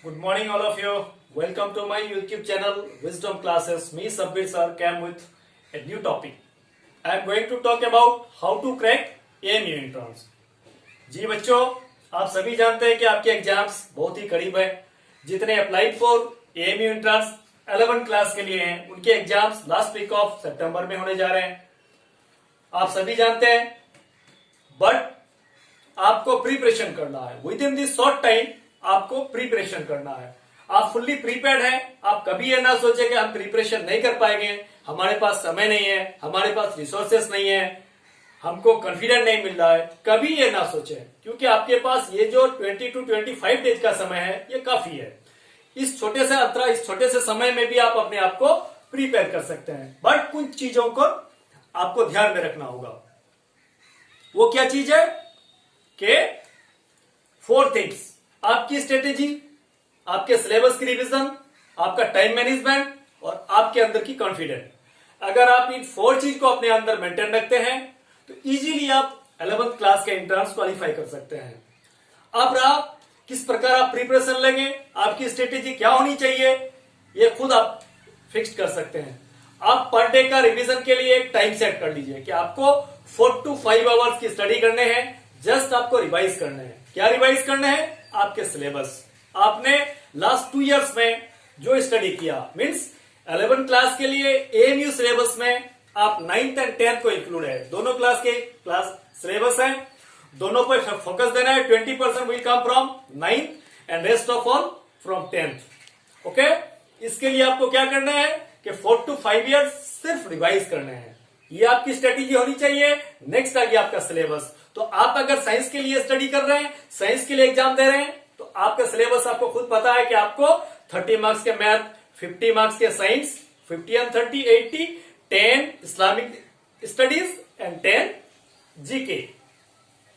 Good morning, all of you. Welcome to my YouTube channel, Wisdom Classes. Me, Sabbir sir, came with a new topic. I am going to talk about how to crack AMU entrance. जी बच्चों, आप सभी जानते हैं कि आपके exams बहुत ही करीब है। जितने applied for AMU entrance 11 class के लिए हैं, उनके एग्जाम्स लास्ट वीक ऑफ सितंबर में होने जा रहे हैं। आप सभी जानते हैं, बट आपको प्रिपरेशन करना है। With in this short time आपको प्रिपरेशन करना है। आप फुल्ली प्रीपेयर्ड हैं। आप कभी ये ना सोचे कि हम प्रिपरेशन नहीं कर पाएंगे, हमारे पास समय नहीं है, हमारे पास रिसोर्सेस नहीं है, हमको कॉन्फिडेंट नहीं मिल रहा है। कभी ये ना सोचे, क्योंकि आपके पास ये जो 20 to 25 डेज का समय है, ये काफी है। इस छोटे से अंतराल, इस छोटे से समय में भी आप अपने आप को प्रिपेयर कर सकते हैं। बट कुछ चीजों को आपको ध्यान में रखना होगा। वो क्या चीज है कि 4 थिंग्स: आपकी स्ट्रेटेजी, आपके सिलेबस की रिवीजन, आपका टाइम मैनेजमेंट और आपके अंदर की कॉन्फिडेंस। अगर आप इन 4 चीज को अपने अंदर मेंटेन रखते हैं तो इजीली आप 11th क्लास के एंट्रेंस क्वालिफाई कर सकते हैं। अब आप किस प्रकार आप प्रिपरेशन लेंगे, आपकी स्ट्रेटेजी क्या होनी चाहिए, ये खुद आप फिक्स कर सकते हैं। आप पर डे का रिवीजन के लिए एक टाइम सेट कर लीजिए कि आपको 4 to 5 आवर्स की स्टडी करने हैं। जस्ट आपको रिवाइज करने हैं। क्या रिवाइज करने हैं? आपके सिलेबस। आपने लास्ट 2 इयर्स में जो स्टडी किया, मीन्स 11 क्लास के लिए AMU सिलेबस में आप 9th and 10th को इंक्लूड है। दोनों क्लास के क्लास सिलेबस है, दोनों पर फोकस देना है। 20% will come from 9th and rest of all from 10th। Okay, इसके लिए आपको क्या करना है कि 4 to 5 इयर्स सिर्फ रिवाइज करने हैं। ये आपकी स्ट्रेटेजी होनी चाहिए। नेक्स्ट आ गया आपका सिलेबस। तो आप अगर साइंस के लिए स्टडी कर रहे हैं, साइंस के लिए एग्जाम दे रहे हैं, तो आपका सिलेबस आपको खुद पता है कि आपको 30 मार्क्स के मैथ, 50 मार्क्स के science, 50 and 30 80, 10 Islamic studies and 10 GK.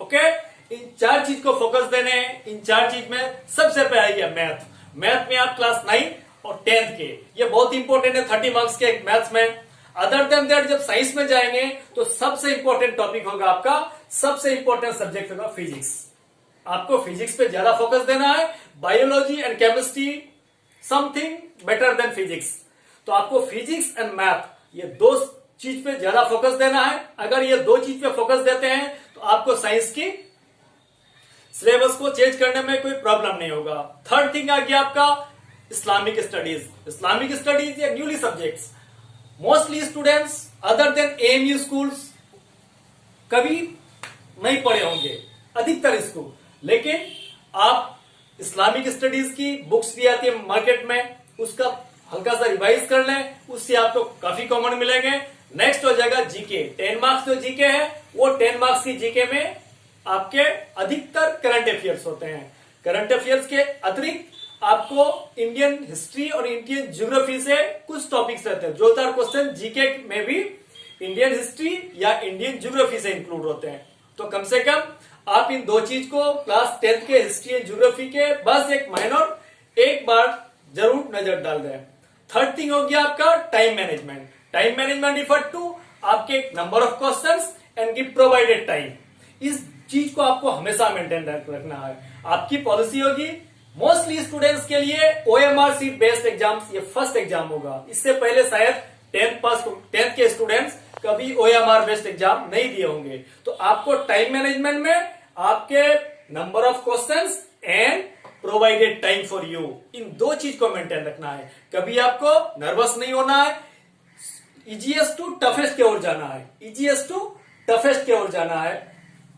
Okay, इन 4 चीज को फोकस देने हैं। इन 4 चीज में सबसे पहले है मैथ। मैथ में आप क्लास 9 और 10th के, ये बहुत इंपॉर्टेंट है 30 मार्क्स के मैथ्स में। अदर देन दैट जब साइंस में जाएंगे तो सबसे इंपॉर्टेंट टॉपिक होगा आपका, सबसे इंपॉर्टेंट सब्जेक्ट होगा फिजिक्स। आपको फिजिक्स पे ज्यादा फोकस देना है। Biology and chemistry something better than physics. तो आपको फिजिक्स एंड मैथ, ये 2 चीज पे ज्यादा फोकस देना है। अगर ये 2 चीज पे फोकस देते हैं तो आपको साइंस की सिलेबस को चेंज करने में कोई प्रॉब्लम नहीं होगा। थर्ड थिंग आ गया आपका इस्लामिक स्टडीज। इस्लामिक स्टडीज या newly subjects. Mostly students other than AMU schools कभी नहीं पढ़े होंगे, अधिकतर स्कूल, लेकिन आप इस्लामिक स्टडीज की बुक्स भी आती है मार्केट में, उसका हल्का सा रिवाइज कर लें, उससे आपको काफी कॉमन मिलेंगे। नेक्स्ट हो जाएगा जीके। 10 मार्क्स जो जीके है, वो 10 मार्क्स की जीके में आपके अधिकतर करंट अफेयर्स होते हैं। करंट अफेयर्स के अतिरिक्त आपको इंडियन हिस्ट्री और इंडियन ज्योग्राफी से कुछ टॉपिक्स रहते हैं। 2-4 क्वेश्चन जीके में भी इंडियन हिस्ट्री या इंडियन ज्योग्राफी से इंक्लूड होते हैं। तो कम से कम आप इन 2 चीज को क्लास 10th के हिस्ट्री एंड ज्योग्राफी के बस एक माइनर एक बार जरूर नजर डाल दें। थर्ड थिंग हो गया आपका time management. Time management refer to आपके number of questions and give provided time. इस चीज को आपको हमेशा मेंटेन रखना है। आपकी पॉलिसी होगी मोस्टली स्टूडेंट्स के लिए OMR सीट बेस्ड एग्जाम्स, ये फर्स्ट एग्जाम होगा। इससे पहले शायद 10th के स्टूडेंट्स कभी OMR बेस्ड एग्जाम नहीं दिए होंगे। तो आपको टाइम मैनेजमेंट में आपके number of questions and provided time for you, इन 2 चीज को मेंटेन रखना है। कभी आपको नर्वस नहीं होना है। इजीएस्ट टू टफेस्ट की ओर जाना है। इजीएस्ट टू टफेस्ट की ओर जाना है।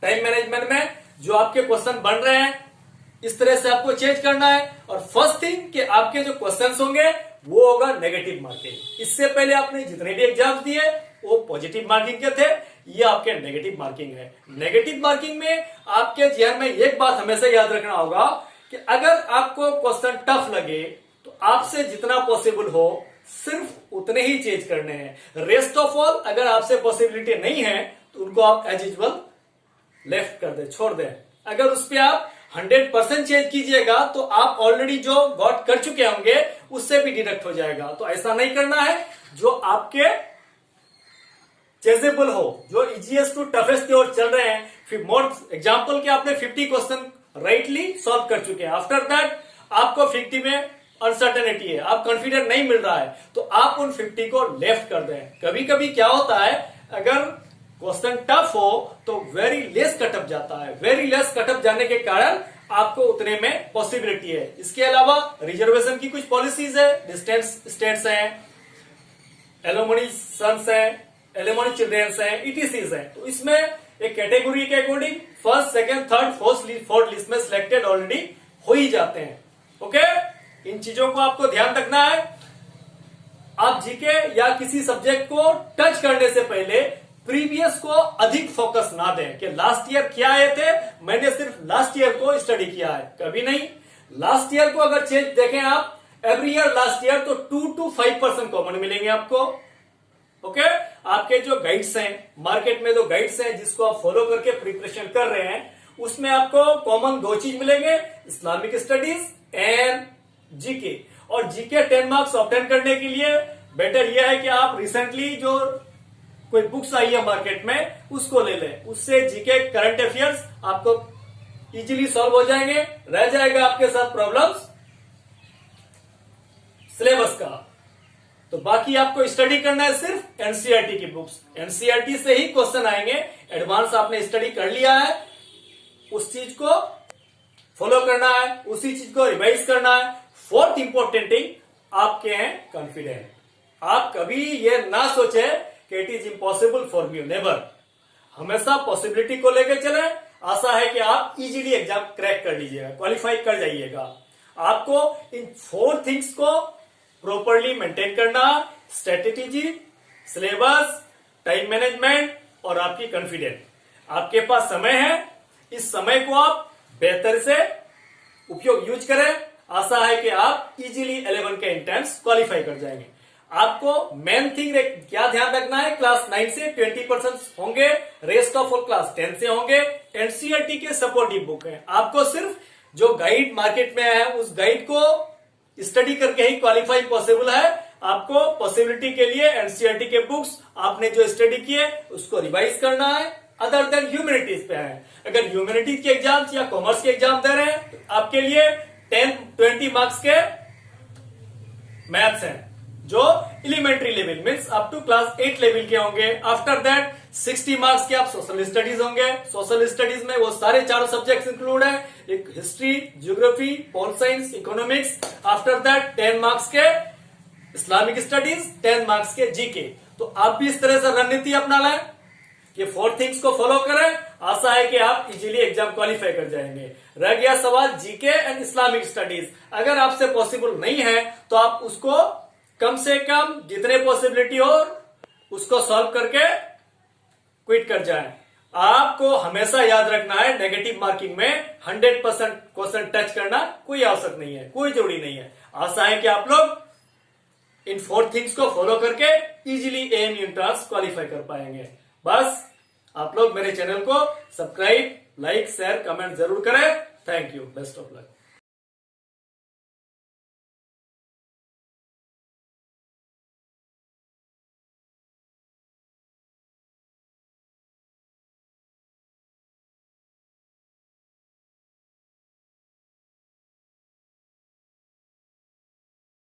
टाइम मैनेजमेंट में जो आपके क्वेश्चन बन रहे हैं, इस तरह से आपको चेंज करना है। और फर्स्ट थिंग कि आपके जो क्वेश्चंस होंगे वो होगा नेगेटिव मार्किंग। इससे पहले आपने जितने भी एग्जाम्स दिए वो पॉजिटिव मार्किंग के थे, ये आपके नेगेटिव मार्किंग है। नेगेटिव मार्किंग में आपके जहन में एक बात हमेशा याद रखना होगा कि अगर आपको क्वेश्चन टफ लगे तो आपसे जितना पॉसिबल हो सिर्फ उतने ही चेंज करने हैं। रेस्ट ऑफ ऑल अगर आपसे पॉसिबिलिटी नहीं है तो उनको आप एज यूजुअल लेफ्ट कर दे, छोड़ दें। अगर उस पर आप 100% चेंज कीजिएगा तो आप ऑलरेडी जो गॉट कर चुके होंगे उससे भी डिडक्ट हो जाएगा। तो ऐसा नहीं करना है। जो आपके चेजेबल हो, जो इजीएस्ट टू टफेस्ट की ओर चल रहे हैं। फिर मोर एग्जांपल के आपने 50 क्वेश्चन राइटली सॉल्व कर चुके हैं। आफ्टर दैट आपको 50 में अनसर्टेनिटी है, आप कॉन्फिडेंट नहीं मिल रहा है, तो आप उन 50 को लेफ्ट कर दें। कभी कभी क्या होता है, अगर क्वेश्चन टफ हो तो वेरी लेस कटअप जाता है, वेरी लेस कटअप जाने के कारण आपको उतने में पॉसिबिलिटी है। इसके अलावा रिजर्वेशन की कुछ पॉलिसीज है, डिस्टेंस स्टेट्स हैं, एलोमनी सन्स हैं, एलोमनी चिल्ड्रेन्स हैं, ईटीसीज हैं। तो इसमें एक कैटेगरी के according first, second, third, fourth list में सिलेक्टेड ऑलरेडी हो ही जाते हैं। ओके, इन चीजों को आपको ध्यान रखना है। आप जीके या किसी सब्जेक्ट को टच करने से पहले प्रीवियस को अधिक फोकस ना दें कि लास्ट ईयर क्या आए थे, मैंने सिर्फ लास्ट ईयर को स्टडी किया है, कभी नहीं। लास्ट ईयर को अगर चेंज देखें आप, एवरी ईयर लास्ट ईयर, तो 2 to 5% कॉमन मिलेंगे आपको। ओके, आपके जो गाइड्स हैं, मार्केट में जो गाइड्स हैं जिसको आप फॉलो करके प्रिपरेशन कर रहे हैं, उसमें आपको कॉमन 2 चीज मिलेंगे, इस्लामिक स्टडीज एंड जीके। और जीके 10 मार्क्स ऑब्टेन करने के लिए बेटर यह है कि आप रिसेंटली जो कोई बुक्स आई है मार्केट में उसको ले लें, उससे जीके करंट अफेयर्स आपको इजीली सॉल्व हो जाएंगे, रह जाएगा आपके साथ प्रॉब्लम्स सिलेबस का। तो बाकी आपको स्टडी करना है सिर्फ एनसीईआरटी की बुक्स, एनसीईआरटी से ही क्वेश्चन आएंगे। एडवांस आपने स्टडी कर लिया है, उस चीज को फॉलो करना है, उसी चीज को रिवाइज करना है। फोर्थ इंपॉर्टेंट थिंग, आपके हैं कॉन्फिडेंट। आप कभी ये ना सोचे कि it is impossible for me, never. हमेशा पॉसिबिलिटी को लेकर चले। आशा है कि आप इजीली एग्जाम क्रैक कर लीजिएगा, क्वालिफाई कर जाइएगा। आपको इन 4 थिंग्स को प्रॉपरली मेंटेन करना, स्ट्रेटेजी, सिलेबस, टाइम मैनेजमेंट और आपकी कॉन्फिडेंस। आपके पास समय है, इस समय को आप बेहतर से उपयोग यूज करें। आशा है कि आप इजीली 11 के एंट्रेंस क्वालिफाई कर जाएंगे। आपको मेन थिंग क्या ध्यान रखना है, क्लास 9 से 20% होंगे, रेस्ट ऑफ ऑल क्लास 10 से होंगे। एनसीईआरटी के सपोर्टिव बुक है, आपको सिर्फ जो गाइड मार्केट में है उस गाइड को स्टडी करके ही क्वालिफाई पॉसिबल है। आपको पॉसिबिलिटी के लिए एनसीईआरटी के बुक्स आपने जो स्टडी किए उसको रिवाइज करना है। अदर देन ह्यूमैनिटीज पे है, अगर ह्यूमैनिटीज के एग्जाम्स या कॉमर्स के एग्जाम दे रहे हैं तो आपके लिए 10-20 मार्क्स के मैथ्स हैं जो elementary level means up to class 8 level के होंगे। आफ्टर दैट 60 मार्क्स के आप सोशल स्टडीज होंगे। सोशल स्टडीज में वो सारे 4 सब्जेक्ट्स इंक्लूड है, एक history, geography, pol science, economics. After that 10 marks के इस्लामिक स्टडीज, 10 मार्क्स के जीके। तो आप भी इस तरह से रणनीति अपना लें, ये 4 थिंग्स को फॉलो करें। आशा है कि आप इजीली एग्जाम क्वालिफाई कर जाएंगे। रह गया सवाल जीके एंड इस्लामिक स्टडीज, अगर आपसे पॉसिबल नहीं है तो आप उसको कम से कम जितने पॉसिबिलिटी हो उसको सॉल्व करके क्विट कर जाएं। आपको हमेशा याद रखना है, नेगेटिव मार्किंग में 100% क्वेश्चन टच करना कोई आवश्यक नहीं है, कोई जरूरी नहीं है। आशा है कि आप लोग इन 4 थिंग्स को फॉलो करके इजीली एएमयू एंट्रेंस क्वालिफाई कर पाएंगे। बस आप लोग मेरे चैनल को सब्सक्राइब, लाइक, शेयर, कमेंट जरूर करें। Thank you, best of luck.